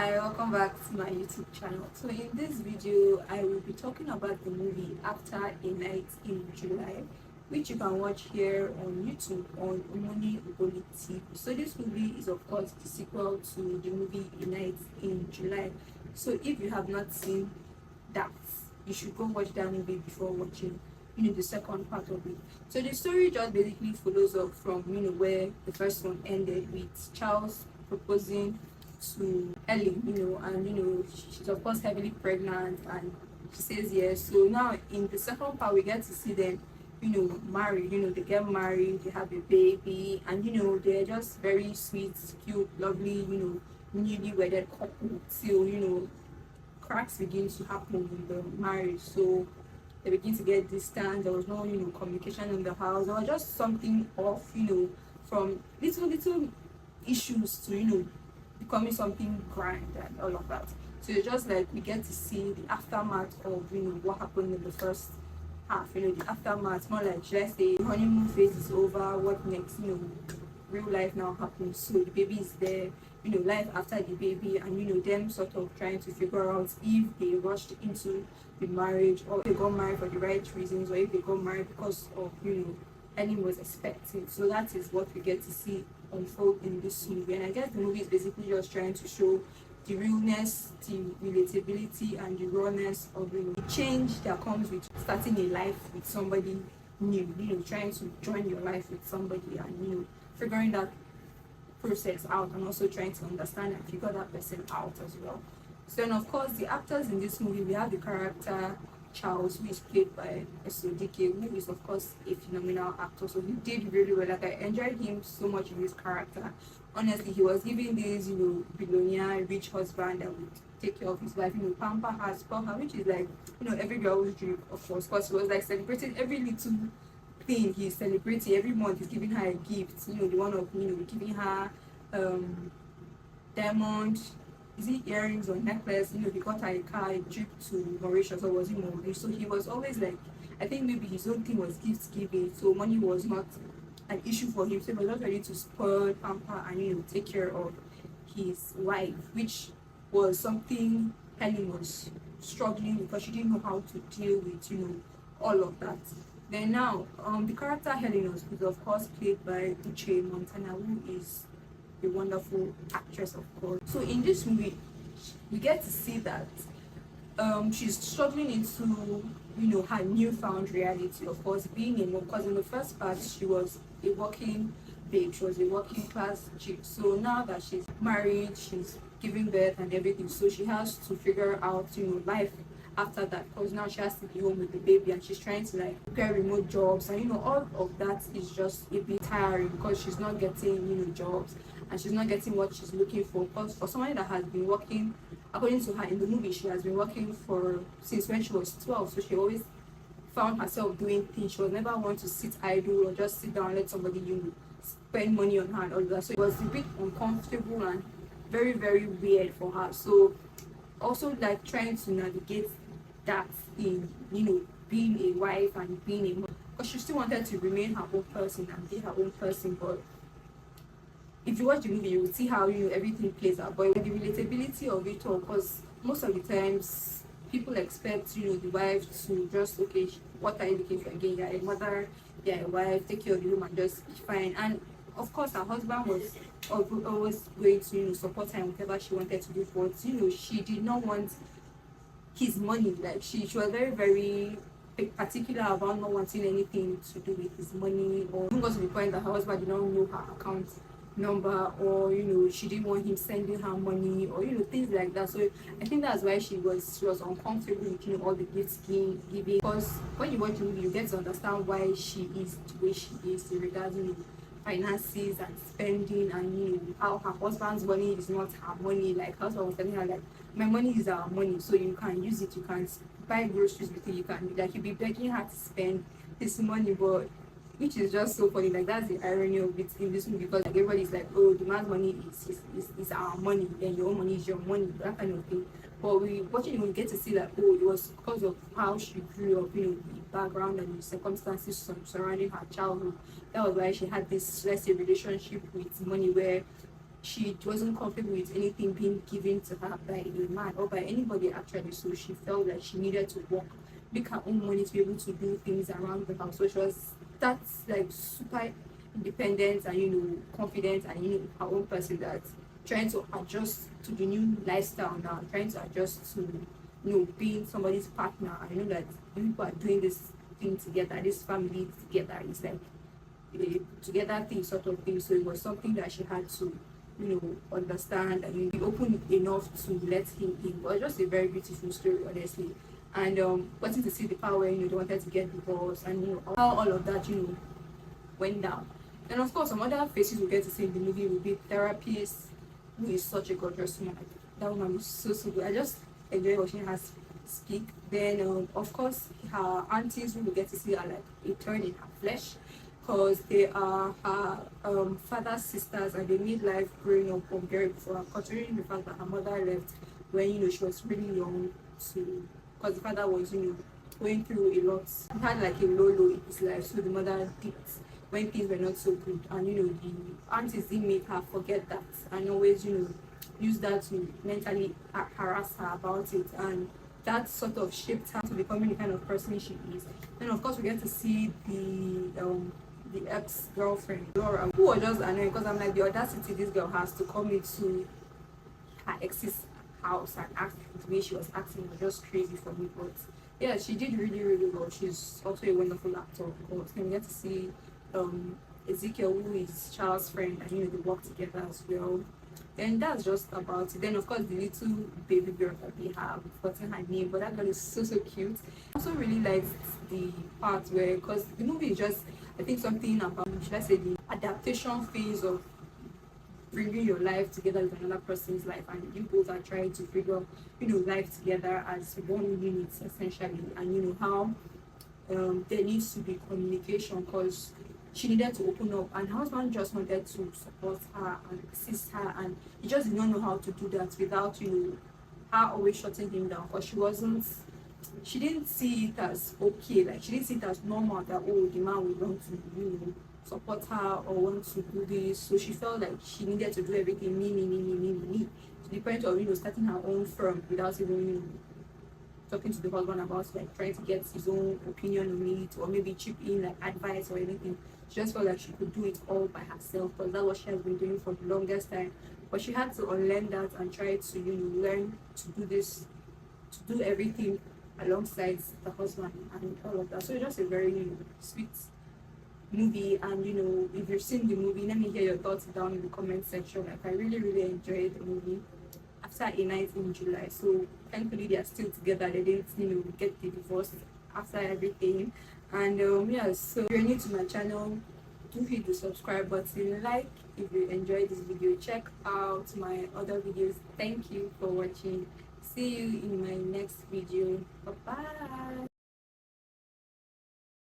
Hi, welcome back to my YouTube channel. So in this video, I will be talking about the movie After a Night in July, which you can watch here on YouTube on Omoni Oboli TV. So this movie is of course the sequel to the movie A Night in July. So if you have not seen that, you should go watch that movie before watching the second part of it. So the story just basically follows up from where the first one ended, with Charles proposing to Ellie, and she's of course heavily pregnant and she says yes. So now in the second part we get to see them married. They get married, they have a baby, and they're just very sweet, cute, lovely, newly wedded couple till cracks begin to happen in the marriage. So they begin to get distant. There was no communication in the house. There was just something off, from little issues to becoming something grand and all of that. So it's just like we get to see the aftermath of what happened in the first half. The aftermath, more like, should I say, the honeymoon phase is over, what next, real life now happens. So the baby is there, life after the baby, and them sort of trying to figure out if they rushed into the marriage, or if they got married for the right reasons, or if they got married because of anyone was expecting. So that is what we get to see unfold in this movie. And I guess the movie is basically just trying to show the realness, the relatability, and the rawness of the change that comes with starting a life with somebody new, trying to join your life with somebody, and figuring that process out, and also trying to understand and figure that person out as well. So, and of course, the actors in this movie, we have the character Charles, who is played by Dike, who is of course a phenomenal actor. So he did really well. Like, I enjoyed him so much in his character. Honestly, he was giving this billionaire rich husband that would take care of his wife, pamper her, spoil her, which is like every girl's dream, of course, because he was like celebrating every little thing. He's celebrating every month. He's giving her a gift, the one of giving her diamond, is it earrings or necklace? He got her a car, a trip to Mauritius, or was it Mauritius? So he was always like, I think maybe his own thing was gift giving, so money was not an issue for him. So he was not ready to spoil, pamper, and take care of his wife, which was something Helen was struggling because she didn't know how to deal with all of that. Then now the character Helen was of course played by Uche, who is a wonderful actress, of course. So in this movie, we get to see that she's struggling into her newfound reality, of course, being a mom. Because in the first part, she was a working babe, she was a working class chick. So now that she's married, she's giving birth and everything, so she has to figure out life after that, because now she has to be home with the baby, and she's trying to like get remote jobs, and all of that is just a bit tiring because she's not getting jobs, and she's not getting what she's looking for. Because for somebody that has been working, according to her in the movie, she has been working for since when she was 12, so she always found herself doing things. She was never one to sit idle or just sit down and let somebody spend money on her and all that. So it was a bit uncomfortable and very, very weird for her. So also like trying to navigate that in being a wife and being a mom, because she still wanted to remain her own person and be her own person. But if you watch the movie, you will see how everything plays out. But the relatability of it all, because most of the times people expect the wife to just, okay, what are you looking for again? You're a mother, you're a wife, take care of the home and just be fine. And of course her husband was always going to support her in whatever she wanted to do, but she did not want his money. Like she was very, very particular about not wanting anything to do with his money, or even got to the point that her husband did not know her account number, or she didn't want him sending her money, or things like that. So I think that's why she was uncomfortable with all the gifts giving, because when you watch the movie you get to understand why she is the way she is regarding finances and spending, and how her husband's money is not her money. Like her husband was telling her, like, my money is our money, so you can use it, you can buy groceries with it, you can, like, you'll be begging her to spend this money. But which is just so funny, like that's the irony of it in this movie, because like everybody's like, oh, the man's money is our money, and your own money is your money, that kind of thing. But we watching it, we get to see that, oh, it was because of how she grew up, the background and the circumstances surrounding her childhood. That was why she had this, let's say, relationship with money, where she wasn't comfortable with anything being given to her by a man or by anybody actually. So she felt like she needed to work, make her own money to be able to do things around the house. So she was that's like super independent and confident and her own person that trying to adjust to the new lifestyle now, trying to adjust to being somebody's partner. I know that you people are doing this thing together, this family together. It's like a together thing sort of thing. So it was something that she had to understand and be open enough to let him in. But just a very beautiful story, honestly. And wanting to see the power when they wanted to get divorced and how all of that went down. And of course, some other faces we get to see in the movie will be therapist, who is such a gorgeous woman. That woman is so good. I just enjoy watching her speak. Then of course, her aunties who we get to see are like a turn in her flesh, because they are her father's sisters, and they made life growing up unbearable for her, considering the fact that her mother left when she was really young, to because the father was going through a lot. He had like a low in his life, so the mother dipped when things were not so good, and the aunties didn't make her forget that, and always use that to mentally harass her about it, and that sort of shaped her to becoming the kind of person she is. Then of course we get to see the ex-girlfriend Laura, who was just annoying, because I'm like, the audacity this girl has to come into her ex's house and act the way she was acting was just crazy for me. But yeah, she did really well. She's also a wonderful actor, of course. And we get to see Ezekiel, who is Charles' friend, and they work together as well. Then that's just about it. Then of course the little baby girl that we have, I've forgotten her name, but that girl is so cute. I also really liked the part where, because the movie is just, I think, something about, should I say, the adaptation phase of bringing your life together with another person's life, and you both are trying to figure life together as one unit essentially. And how there needs to be communication, because she needed to open up, and her husband just wanted to support her and assist her, and he just did not know how to do that without her always shutting him down, because she didn't see it as okay, like she didn't see it as normal that, oh, the man would want to support her or want to do this. So she felt like she needed to do everything me, to the point of starting her own firm without even talking to the husband about, like, trying to get his own opinion on it, or maybe chip in like advice or anything. She just felt like she could do it all by herself, because that's what she has been doing for the longest time. But she had to unlearn that and try to learn to do this, to do everything alongside the husband and all of that. So it's just a very sweet movie. And if you've seen the movie, let me hear your thoughts down in the comment section. Like, I really enjoyed the movie after a night in July. So thankfully they are still together. They didn't get the divorce after everything. And yeah, so if you're new to my channel, do hit the subscribe button, like if you enjoyed this video, check out my other videos. Thank you for watching. See you in my next video. Bye bye.